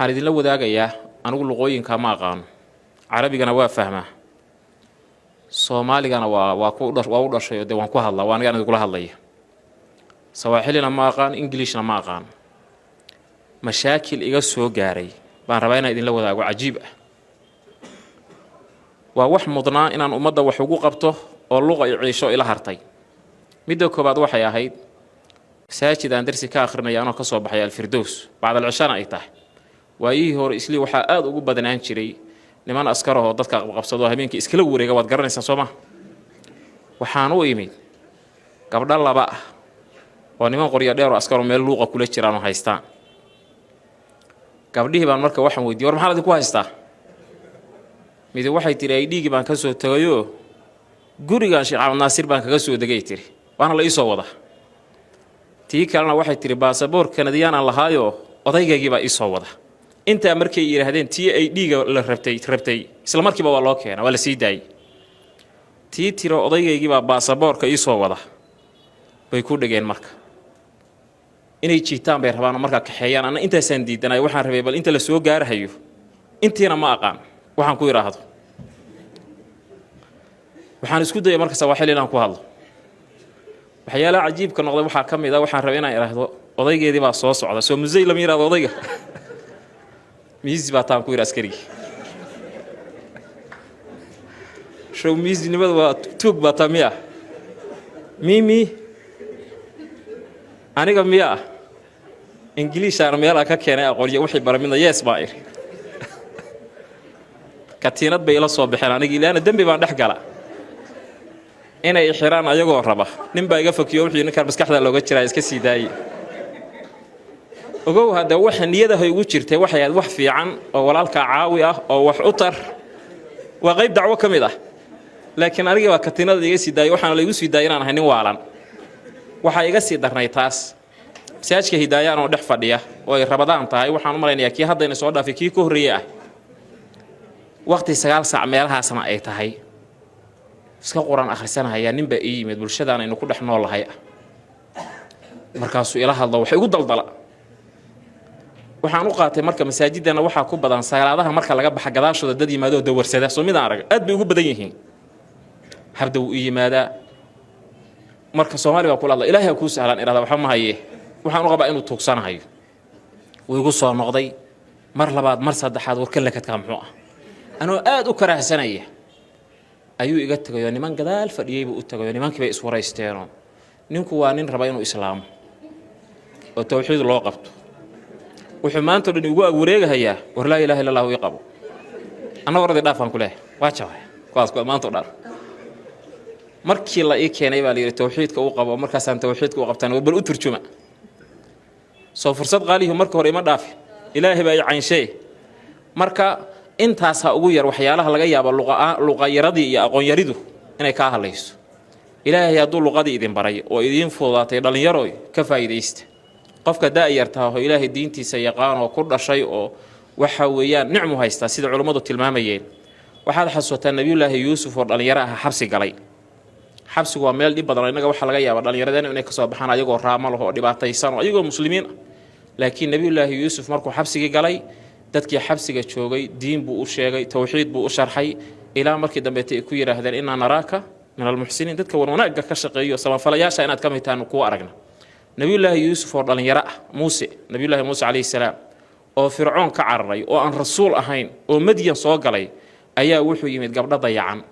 waxaan idinla wadaagayaa anigu luqooyinka ma aqaan carabigana waa fahmaa soomaaligana waa u dhashay oo waan ku hadlaa waa aniga idin kula hadlaya sawaaxilina ma aqaan englishna ma aqaan mashaakil iga soo gaaray baan rabaa inaan idinla wadaago cajiib ah waa wax mudnaa inaan ummadda wax ugu qabto oo luqa iyo ciisho ila hartay midda koobaad waxay ahayd masaajid aan darsi ka akhrinaya anoo ka soo baxay alfirdows bacda alcishana ay tahay waayihii hore islii waxaa aad ugu badanaan jiray niman askarahoo dadka qabsado habeenkii iskala wareega waad garanaysaa soo ma waxaan u imid gabdha laba ah oo niman qoryo dheer oo askaroo meel luuqa kula jiraan oo haystaan gabdhihii baan marka waxaan weydiiyey war maxaad idinku haystaa midi waxay tiri ay dhiigii baan ka soo tagayoo gurigaan sheekh Axmed Naasir baan kaga soo degay tiri waana la ii soo wada tii kalena waxay tiri baasaboor kanadiyaan aan lahaayo odaygaygii baa ii soo wada inta markay yiraahdeen tii ay dhiiga la rabtay isla markiiba waa loo keenay waa la sii daayay tii tiro odaygaygii baa baasaboorka ii soo wada bay ku dhageen marka inay jiitaan bay rabaan marka kaxeeyaan ana intaasaan diidanay waxaan rabay bal inta la soo gaarahayo intiina ma aqaan waxaan ku yiraahdo waxaan isku dayay marka sawaaxil inaan ku hadlo waxyaalaha cajiibka noqday waxaa ka mid ah waxaan rabay inaan iraahdo odaygeedii baa soo socda soo musay lama yiraahdo odayga miis baa taan ku yiraahdo askarigi show miis nimada waa tuug baa tamiya mimi aniga miya English aan meel ka keenay aqoon wixii baramida yes baa iri katiinad bay ila soo bixin aniga ilaana dambi baan dhex gala inay xiraan ayagoo raba nin baa iga fakiyo wixii ninka maskaxda looga jiray iska sii daayay ogow hada wax niyadaha ugu jirtay waxay wax fiican oo walaalka caawi ah oo wax u tar waa qayb dacwo kamid ah laakiin aniga waa katiinada iga sii daayay waxaan la igu sii daayay inaan ahay nin waalan waxa iga sii darnay taas masaajidka hidaayaan oo dhex fadhiya oo ay rabadaan tahay waxaan u maleynayaa kii hadda in soo dhaafay kii ka horreeyay ah waqti 9 saac meelahaasna ay tahay iska quraan akhrisanaya ninba ii yimid bulshadana inuu ku dhex noolahay markaasuu ila hadlo waxa igu daldala waxaan u qaatay marka masaajidana waxa ku badan salaadaha marka laga baxa gadaashooda dad yimaado dawarsada soo mid aan arag aad bay ugu badan yihiin habda uu yimaada marka Soomaaliya ku laada Ilaahay ku sahlan iraada waxa ma haye waxaan u qabaa inuu tuugsanayo way igu soo noqday mar labaad mar saddexaad warkan la ka muxuu ah anoo aad u karaahsanaya ayuu iga tagayo niman gadaal fadhiyay buu u tagayo nimankii bay iswaraysteeno ninku waa nin raba inuu islaamo oo tawxiid loo qabto wuxuu maanta dhan ugu wareegayaa war la ilaaha illa allah uu qabo ana waradi dhaafan ku leh waa jaway kuwaas ku maanta dhan markii la ii keenay baa la yiri tawxiidka uu qabo markaas aan tawxiidka u qabtaan oo bal u turjuma soo fursad qaalihi marka hore ima dhaaf ilaahay baa caynshay marka intaas ha ugu yar waxyaalaha laga yaabo luqa yaradii iyo aqoon yaridu inay ka hadlayso ilaahay hadduu luqadii idin baray oo idin fududaatay dhalinyaro ka faa'iideysta qofka daayarta oo ilaahay diintiisa yaqaan oo ku dhashay oo waxa weeyaan nicmo haysta sida culimadu tilmaamayeen waxaad xasuutaa nabiyullaahi yuusuf oo dhalinyaro ah xabsi galay xabsigu waa meel dib badan inaga waxa laga yaabo dhalinyaradeen inay ka soo baxaan ayagoo raamo leh oo dhibaataysan oo ayagoo muslimiin laakiin nabiyullaahi yuusuf markuu xabsiga galay dadkii xabsiga joogay diin buu u sheegay tawxiid buu u sharxay ilaa markii dambe ay ku yiraahdeen inna naraaka min almuhsinin dadka wanaagga ka shaqeeyo samafalayaasha inaad ka mid tahay ku aragna nabiyullaahi yuusuf oo dhalinyaro ah nabiyullaahi muuse alayhi salaam oo fircoon ka cararay oo aan rasuul ahayn oo madyan soo galay ayaa wuxuu yimid gabdha dayacan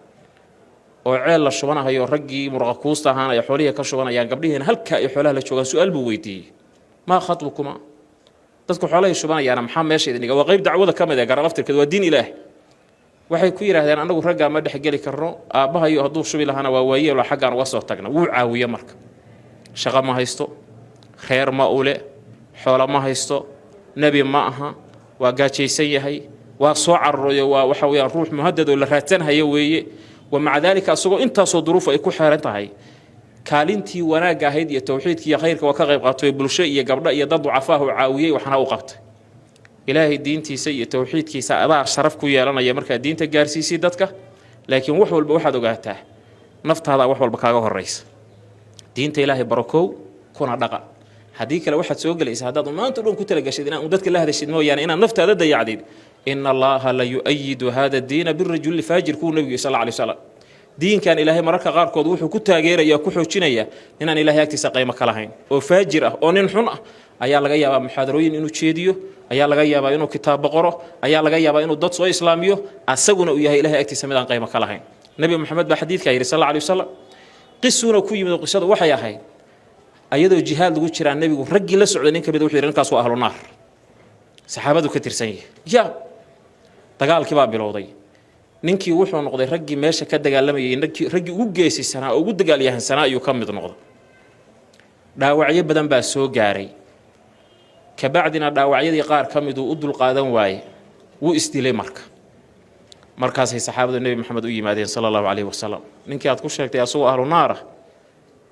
oo ceel la shubanayo raggii muraqakuusta ahaan ay xoolihiisa ka shubanayaan gabdhihiina halka ay xoolaha la joogaan su'aal buu weydiiyay ma khatbukuma dadku xoolaha shubanayaan maxaa meesha idin waa qayb dacwada kamid ah garalaftirkeeda waa diin ilaahay waxay ku yiraahdeen anagu ragga ma dhex gali karno aabahayo hadduu shubi lahaana waa waayay la xaqaan uga soo tagna wuu caawiye marka shaqo ma haysto خير ما أولى حول ما هيستو نبي ما أها وجاتشي سيهي وصاع الرؤيا وحوي الروح مهدد ولا راتنها يوي ومع ذلك أصو أنت صدروف يكون حارتها هي كالنتي وانا جاهد يتوحيد كي خيرك وكغيب قطوي بالشيء يقبل يضد عفاه وعاويه وحنا وقت إلهي الدين تي سي توحيد كي سأضع شرفك يا لنا يا مركز الدين تجارسي سيدتك لكن وحول بوحد وجهته نفط هذا وحول بكاجه الرئيس دين إلهي بركو كون دقة haddii kale waxaad soo gelaysaa haddaad maanta dhan ku talagashid inaan dadka la hadashid mooyaane inaad naftaada dayacdid ina allaha la yu'ayidu hada diina birajuli faajir kuu nebigu sal alay wasalam diinkan ilaahay mararka qaarkood wuxuu ku taageerayaa ku xoojinayaa inaan ilaahay agtiisa qaymo ka lahayn oo faajir ah oo nin xun ah ayaa laga yaabaa muxaadarooyin inuu jeediyo ayaa laga yaabaa inuu kitaabo qoro ayaa laga yaabaa inuu dad soo islaamiyo asaguna uu yahay ilaahay agtiisa mid aan qaymo ka lahayn nabi maxamed baa xadiidkaa yidhi sal alay wasalam qisuuna ku yimid qisadu waxay ahayd ayadoo jihaad lagu jiraa nebigu raggii la socday nin ka mid wuxuu yidhi ninkaas waa ahlu naar saxaabadu ka tirsan yahay ya dagaalkii baa bilowday ninkii wuxuu noqday raggii meesha ka dagaalamayay raggii ugu geesisanaa oo ugu dagaalyahansanaa ayuu ka mid noqday dhaawacyo badan baa soo gaaray kabacdina dhaawacyadii qaar ka miduu u dulqaadan waaye wuu isdilay markaasay saxaabadu nebi maxamed u yimaadeen sala allahu calayhi wasalam ninkii aad ku sheegtay asagoo ahlu naar ah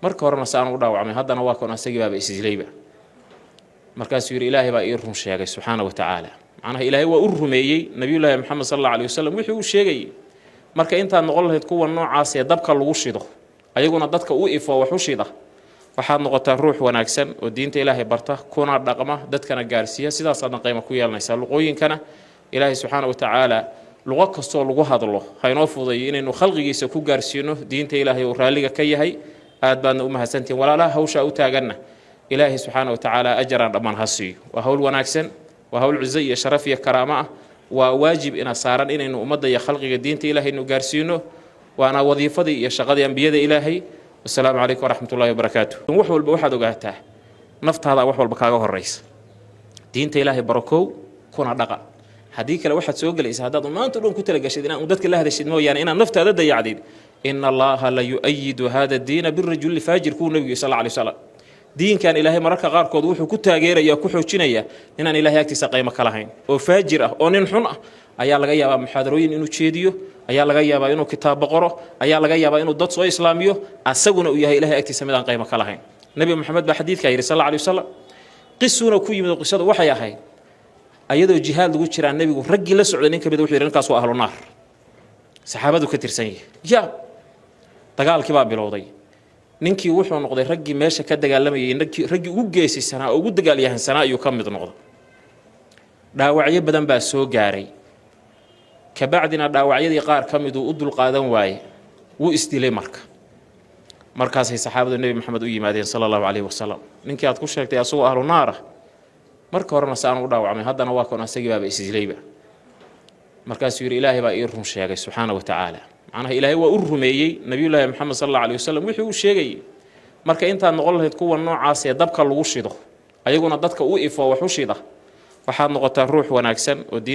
marka horena saan u dhaawacmay haddana waa kon asagii baaba isdilayba markaasuu yidhi ilaahay baa ii run sheegay subxaana wa tacaala macnaha ilaahay waa u rumeeyey nabiyullaahi maxamed sal allahu alayhi wasalam wixii uu sheegayey marka intaad noqon lahayd kuwa noocaas ee dabka lagu shido ayaguna dadka u ifo wax u shida waxaad noqotaa ruux wanaagsan oo diinta ilaahay barta kuna dhaqma dadkana gaarsiiya sidaasaadna qaymo ku yeelanaysaa luqooyinkana ilaahay subxaana wa tacaala luqo kastoo lagu hadlo haynoo fudayo inaynu khalqigiisa ku gaarsiino diinta ilaahay uu raalliga ka yahay aad baadna u mahadsantihin walaalaha hawshaa u taaganna ilaahay subxaana wa tacaala ajaraan dhammaan ha siiyo waa hawl wanaagsan waa hawl cizo iyo sharaf iyo karaamo ah waa waajib ina saaran inaynu ummadda iyo khalqiga diinta ilaahay nu gaarsiino waana wadiifadii iyo shaqadii ambiyada ilaahay wasalaamu calaykum waraxmat ullahi wabarakaatu wax walba waxaad ogaataa naftaada wax walba kaaga horaysa diinta ilaahay barakow kuna dhaqa haddii kale waxaad soo gelaysaa haddaad maanta dhan ku talagashid inaan dadka la hadashid mooyaane inaad naftaada dayacdid ina allaha la yu'ayidu hada diina birajuli faajir kuu nebigu sal alay wasalam diinkan ilaahay mararka qaarkood wuxuu ku taageerayaa ku xoojinayaa inaan ilaahay agtiisa qaymo ka lahayn oo faajir ah oo nin xun ah ayaa laga yaabaa muxaadarooyin inuu jeediyo ayaa laga yaabaa inuu kitaabo qoro ayaa laga yaabaa inuu dad soo islaamiyo asaguna uu yahay ilaahay agtiisa mid aan qaymo ka lahayn nabi maxamed baa xadiidkaa yidhi sal alay wasalam qisuuna ku yimid qisadu waxay ahayd ayadoo jihaad lagu jiraa nebigu raggii la socday nin ka mid wuxuu yidhi ninkaas waa ahlu naar saxaabadu ka tirsan yahay ya dagaalkii baa bilowday ninkii wuxuu noqday raggii meesha ka dagaalamayay raggii ugu geesisanaa oo ugu dagaalyahansanaa ayuu ka mid noqday dhaawacyo badan baa soo gaaray kabacdina dhaawacyadii qaar ka miduu u dulqaadan waaye wuu isdilay markaasay saxaabadu nebi maxamed u yimaadeen sala allahu calayhi wasalam ninkii aad ku sheegtay asagoo ahlu naar ah marka horena saan u dhaawacmay haddana waa kon asagii baaba isdilayba markaasuu yidhi ilaahay baa ii run sheegay subxaana wa tacaala macnaha ilaahay waa u rumeeyey nabiyullaahi maxamed sal allahu alayhi wasalam wixii uu sheegayey marka intaad noqon lahayd kuwa noocaas ee dabka lagu shido ayaguna dadka u ifo wax u shida waxaad noqotaa ruux wanaagsan oo diin